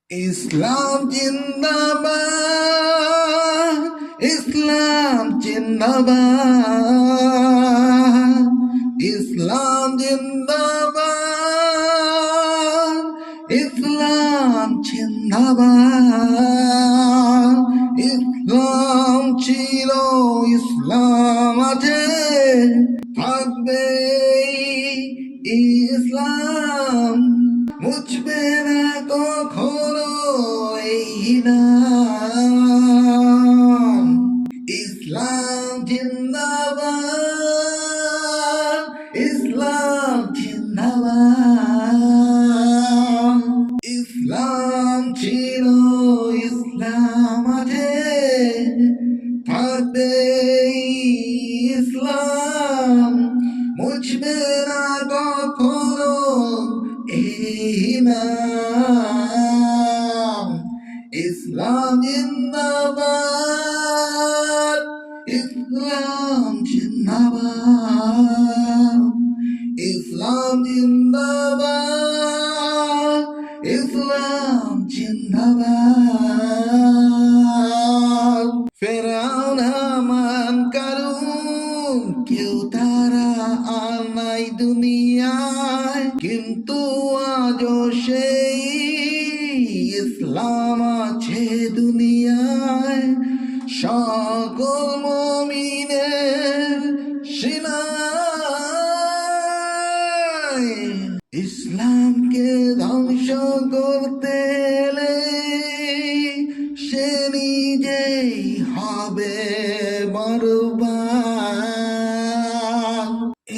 ইসলাম জিন্দাবাদ, ইসলাম জিন্দাবাদ, ইসলাম জিন্দাবাদ, ইসলাম জিন্দাবাদ। ইসলাম ছিল, ইসলাম আছে, থাকবে ইসলাম, মুছবে না কখনো এই নাম। ইসলাম জিন্দাবাদ, ইসলাম জিন্দাবাদ। ইসলাম ছিল, ইসলাম আছে, থাকবে ইসলাম, মুছবে না কখনো এই নাম। ইসলাম জিন্দাবাদ, ইসলাম জিন্দাবাদ, ইসলাম জিন্দাবাদ, ইসলাম জিন্দাবাদ। ফেরাউন হামান কারুন কেউ তারা আর নাই দুনিয়ায়, কিন্তু আজও সেই ইসলাম আছে দুনিয়ায়। সকল মুমিনের সিনায় ইসলামকে ধ্বংস করতে এলে সে নিজেই হবে বরবাদ।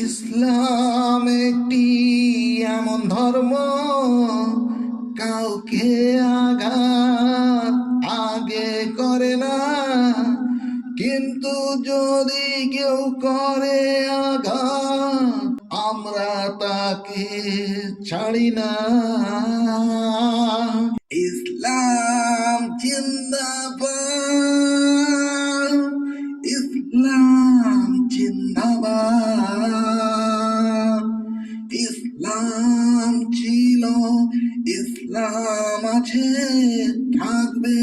ইসলাম একটি এমন ধর্ম, কাউকে আঘাত আগে করে না, কিন্তু যদি কেউ করে আঘাত আমরা তাকে ছাড়ি না। ইসলাম জিন্দাবাদ, ইসলাম জিন্দাবাদ। ইসলাম ছিল, ইসলাম আছে, থাকবে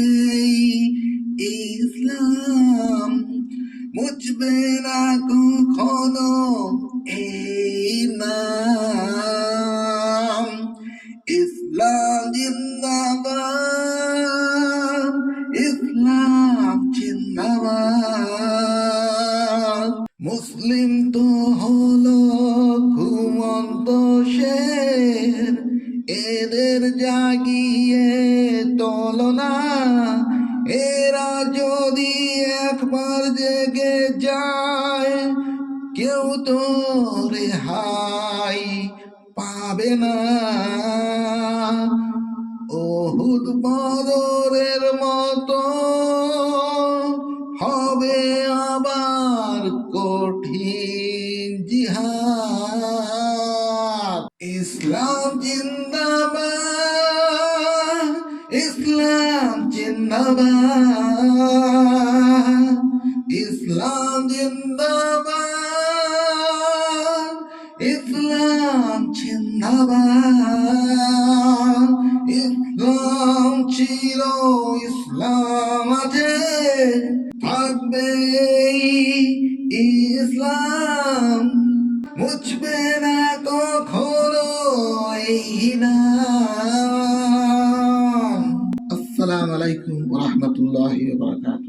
ইসলাম, মুছবে না কখনো এই নাম। ইসলাম জিন্দাবাদ, ইসলাম জিন্দাবাদ। মুসলিম তো হলো ঘুমন্ত শের, এদের জাগিয়ে তোলো না। এরা যদি একবার জেগে যায় কেউ তো রেহাই পাবে না। ওহুদ বদরের মতো হবে আবার কঠিন জিহাদ। ইসলাম জিন্দাবাদ, ইসলাম জিন্দাবাদ, ইসলাম জিন্দাবাদ, ইসলাম জিন্দাবাদ। ইসলাম ছিল, ইসলাম আছে, থাকবে ইসলাম, মুছবে না কখনো এই নাম। আসসালামু আলাইকুম ওয়া রাহমাতুল্লাহি ওয়া বারাকাতুহু।